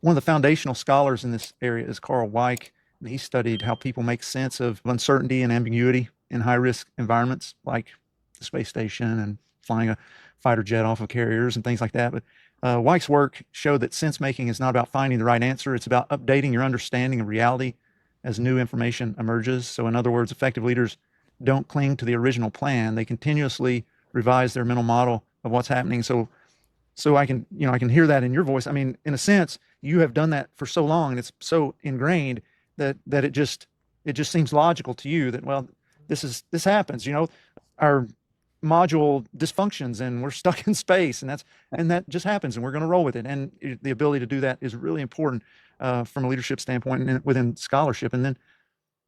One of the foundational scholars in this area is Carl Weick. And he studied how people make sense of uncertainty and ambiguity in high-risk environments like the space station and flying a fighter jet off of carriers and things like that. But Weick's work showed that sense making is not about finding the right answer. It's about updating your understanding of reality as new information emerges. So in other words, effective leaders don't cling to the original plan. They continuously revise their mental model of what's happening. So I can, I can hear that in your voice. I mean, in a sense, you have done that for so long and it's so ingrained that it just seems logical to you that, well, this happens, our module dysfunctions and we're stuck in space, and that just happens and we're going to roll with it. And the ability to do that is really important from a leadership standpoint and within scholarship. And then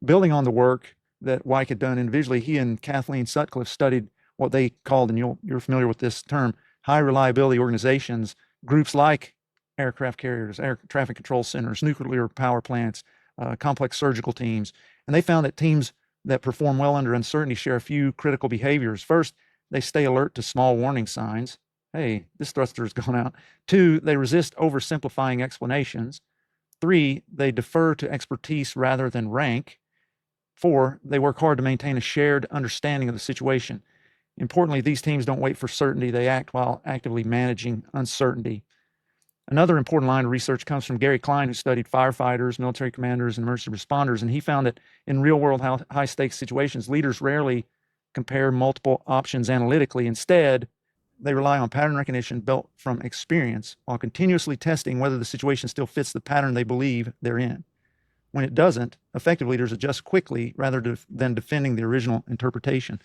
building on the work that Wyke had done individually, he and Kathleen Sutcliffe studied what they called, and you're familiar with this term, high reliability organizations, groups like aircraft carriers, air traffic control centers, nuclear power plants, complex surgical teams. And they found that teams that perform well under uncertainty share a few critical behaviors. First, they stay alert to small warning signs. Hey, this thruster has gone out. Two, they resist oversimplifying explanations. Three, they defer to expertise rather than rank. Four, they work hard to maintain a shared understanding of the situation. Importantly, these teams don't wait for certainty. They act while actively managing uncertainty. Another important line of research comes from Gary Klein, who studied firefighters, military commanders, and emergency responders. And he found that in real-world high-stakes situations, leaders rarely compare multiple options analytically. Instead, they rely on pattern recognition built from experience while continuously testing whether the situation still fits the pattern they believe they're in. When it doesn't, effective leaders adjust quickly rather than defending the original interpretation.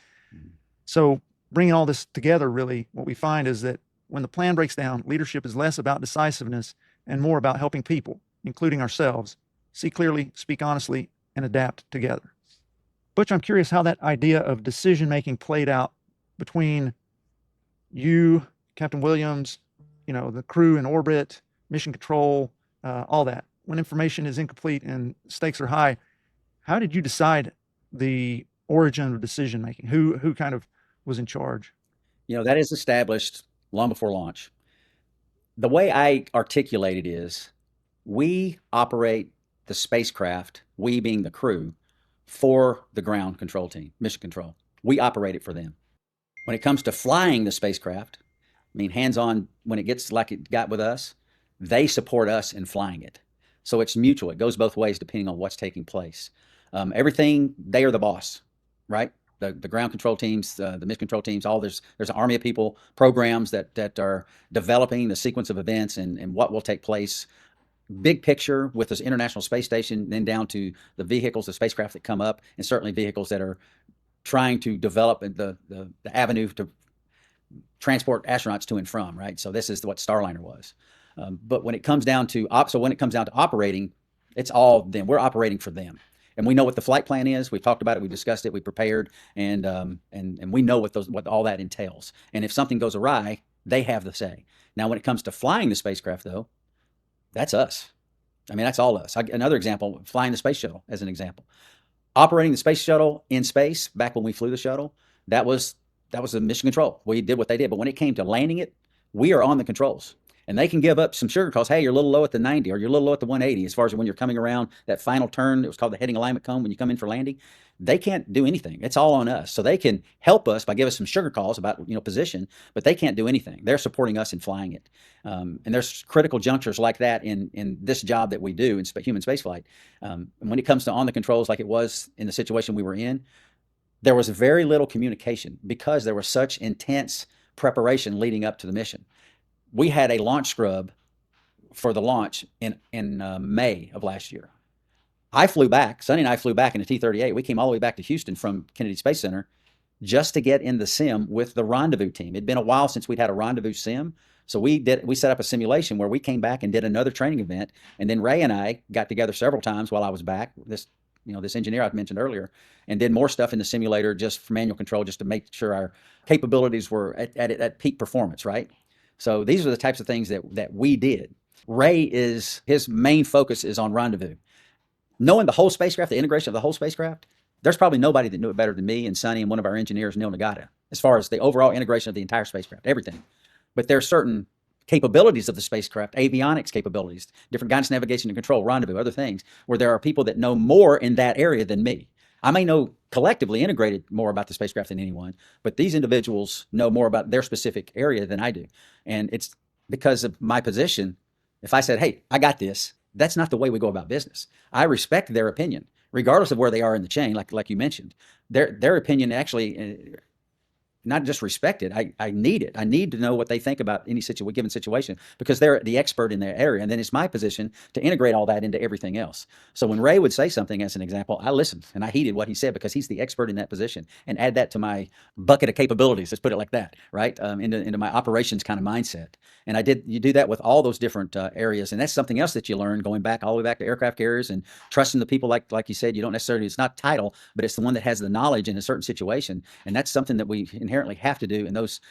So bringing all this together, really, what we find is that when the plan breaks down, leadership is less about decisiveness and more about helping people, including ourselves, see clearly, speak honestly, and adapt together. Butch, I'm curious how that idea of decision-making played out between you, Captain Williams, the crew in orbit, mission control, all that. When information is incomplete and stakes are high, how did you decide the origin of decision-making? Who kind of was in charge? That is established long before launch. The way I articulate it is we operate the spacecraft, we being the crew, for the ground control team, mission control. We operate it for them. When it comes to flying the spacecraft, hands-on, when it gets like it got with us, they support us in flying it. So it's mutual. It goes both ways depending on what's taking place. Everything, they are the boss, right? The ground control teams, the mission control teams, there's an army of people, programs that are developing the sequence of events and what will take place. Big picture with this International Space Station, then down to the vehicles, the spacecraft that come up, and certainly vehicles that are trying to develop the avenue to transport astronauts to and from, right? So this is what Starliner was. But when it comes down to operating, it's all them. We're operating for them. And we know what the flight plan is. We've talked about it. We discussed it. We prepared, and we know what all that entails. And if something goes awry, they have the say. Now, when it comes to flying the spacecraft, though, that's us. That's all us. Another example: flying the space shuttle, as an example, operating the space shuttle in space. Back when we flew the shuttle, that was the mission control. We did what they did. But when it came to landing it, we are on the controls. And they can give up some sugar calls. Hey, you're a little low at the 90 or you're a little low at the 180 as far as when you're coming around that final turn. It was called the heading alignment cone when you come in for landing. They can't do anything. It's all on us. So they can help us by giving us some sugar calls about position, but they can't do anything. They're supporting us in flying it. And there's critical junctures like that in this job that we do in human spaceflight. And when it comes to on the controls, like it was in the situation we were in, there was very little communication because there was such intense preparation leading up to the mission. We had a launch scrub for the launch in May of last year. Sonny and I flew back in a T-38. We came all the way back to Houston from Kennedy Space Center just to get in the sim with the rendezvous team. It'd been a while since we'd had a rendezvous sim. So we set up a simulation where we came back and did another training event. And then Ray and I got together several times while I was back, this engineer I'd mentioned earlier, and did more stuff in the simulator just for manual control, just to make sure our capabilities were at peak performance, right? So these are the types of things that we did. His main focus is on rendezvous. Knowing the whole spacecraft, the integration of the whole spacecraft, there's probably nobody that knew it better than me and Sonny and one of our engineers, Neil Nagata, as far as the overall integration of the entire spacecraft, everything. But there are certain capabilities of the spacecraft, avionics capabilities, different guidance, navigation, and control, rendezvous, other things, where there are people that know more in that area than me. I may know collectively integrated more about the spacecraft than anyone, but these individuals know more about their specific area than I do. And it's because of my position. If I said, hey, I got this, that's not the way we go about business. I respect their opinion, regardless of where they are in the chain, like you mentioned. Their opinion actually not just respect it. I need it. I need to know what they think about any given situation, because they're the expert in their area. And then it's my position to integrate all that into everything else. So when Ray would say something, as an example, I listened and I heeded what he said, because he's the expert in that position, and add that to my bucket of capabilities. Let's put it like that, right? Into my operations kind of mindset. And you do that with all those different areas. And that's something else that you learn going back all the way back to aircraft carriers, and trusting the people, like you said. You don't necessarily, it's not title, but it's the one that has the knowledge in a certain situation. And that's something that we inherently have to do in those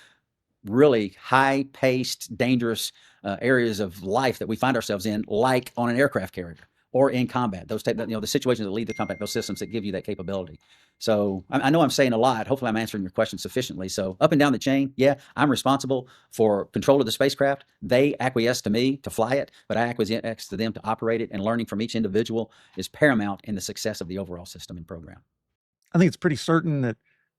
really high-paced, dangerous areas of life that we find ourselves in, like on an aircraft carrier or in combat. Those the situations that lead to combat, those systems that give you that capability. So I know I'm saying a lot. Hopefully I'm answering your question sufficiently. So up and down the chain, yeah, I'm responsible for control of the spacecraft. They acquiesce to me to fly it, but I acquiesce to them to operate it, and learning from each individual is paramount in the success of the overall system and program. I think it's pretty certain that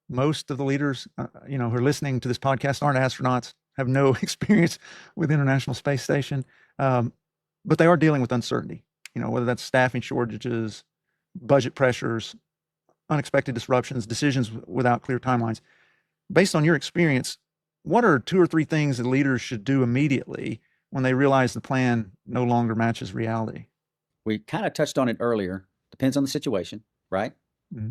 most of the leaders, who are listening to this podcast aren't astronauts, have no experience with International Space Station, but they are dealing with uncertainty. Whether that's staffing shortages, budget pressures, unexpected disruptions, decisions without clear timelines. Based on your experience, what are 2 or 3 things that leaders should do immediately when they realize the plan no longer matches reality? We kind of touched on it earlier. Depends on the situation, right? Mm-hmm.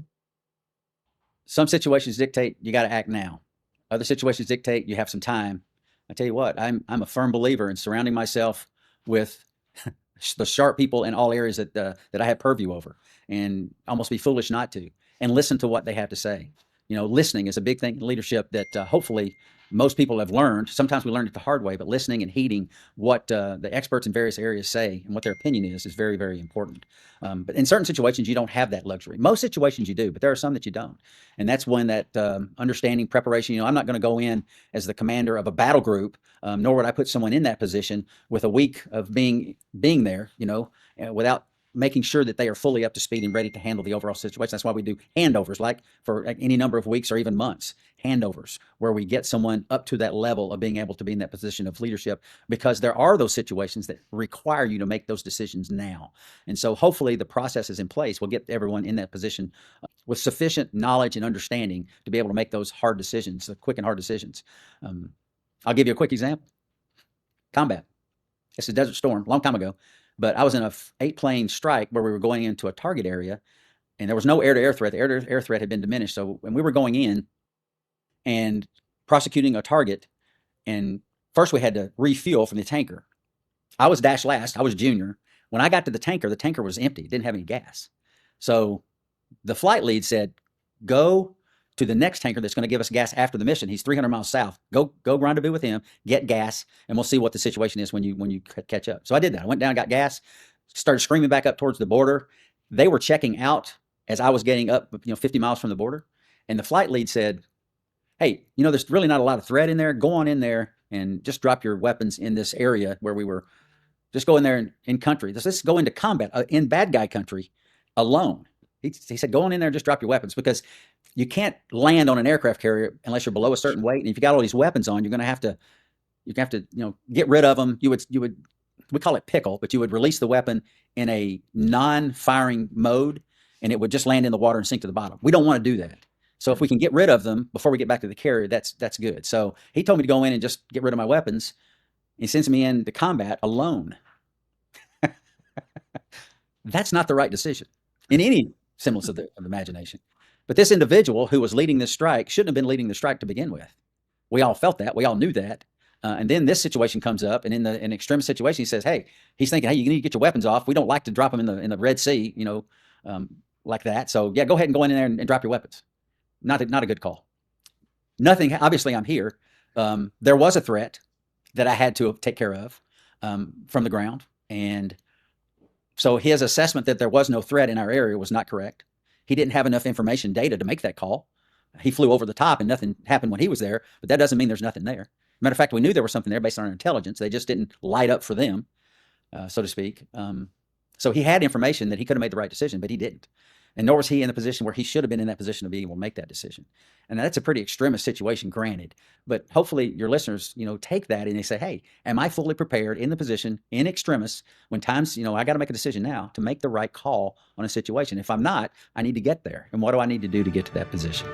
Some situations dictate you got to act now. Other situations dictate you have some time. I tell you what, I'm a firm believer in surrounding myself with the sharp people in all areas that I have purview over, and almost be foolish not to, and listen to what they have to say. Listening is a big thing in leadership that hopefully most people have learned. Sometimes we learn it the hard way, but listening and heeding what the experts in various areas say and what their opinion is very, very important. But in certain situations, you don't have that luxury. Most situations you do, but there are some that you don't. And that's when that understanding, preparation, I'm not going to go in as the commander of a battle group, nor would I put someone in that position with a week of being there, without making sure that they are fully up to speed and ready to handle the overall situation. That's why we do handovers, like for any number of weeks or even months, handovers, where we get someone up to that level of being able to be in that position of leadership, because there are those situations that require you to make those decisions now. And so hopefully the process is in place. We'll get everyone in that position with sufficient knowledge and understanding to be able to make those hard decisions, the quick and hard decisions. I'll give you a quick example. Combat. It's a Desert Storm, a long time ago. But I was in a 8-plane strike where we were going into a target area, and there was no air-to-air threat. The air-to-air threat had been diminished. So when we were going in and prosecuting a target, and first we had to refuel from the tanker. I was dash last. I was junior. When I got to the tanker was empty. It didn't have any gas. So the flight lead said, go to the next tanker that's going to give us gas after the mission. He's 300 miles south. Go rendezvous with him, get gas, and we'll see what the situation is when you catch up. So I did that. I went down, got gas, started screaming back up towards the border. They were checking out as I was getting up, 50 miles from the border. And the flight lead said, hey, there's really not a lot of threat in there. Go on in there and just drop your weapons in this area where we were. Just go in there in country. Let's go into combat in bad guy country alone. He said, go on in there and just drop your weapons, because you can't land on an aircraft carrier unless you're below a certain weight. And if you got all these weapons on, you're going to have to, get rid of them. You would, we call it pickle, but you would release the weapon in a non-firing mode, and it would just land in the water and sink to the bottom. We don't want to do that. So if we can get rid of them before we get back to the carrier, that's good. So he told me to go in and just get rid of my weapons. He sends me into combat alone. That's not the right decision in any semblance of the imagination. But this individual who was leading this strike shouldn't have been leading the strike to begin with. We all felt that. We all knew that. And then this situation comes up, and in an extreme situation, he says, hey, he's thinking, hey, you need to get your weapons off. We don't like to drop them in the Red Sea, like that. So yeah, go ahead and go in there and drop your weapons. Not a good call. Nothing. Obviously, I'm here. There was a threat that I had to take care of from the ground. And so his assessment that there was no threat in our area was not correct. He didn't have enough information data to make that call. He flew over the top and nothing happened when he was there, but that doesn't mean there's nothing there. Matter of fact, we knew there was something there based on our intelligence. They just didn't light up for them, so to speak. So he had information that he could have made the right decision, but he didn't. And nor was he in the position where he should have been in that position to be able to make that decision. And that's a pretty extremist situation, granted. But hopefully your listeners, take that and they say, hey, am I fully prepared in the position, in extremis, when times, I got to make a decision now to make the right call on a situation? If I'm not, I need to get there. And what do I need to do to get to that position?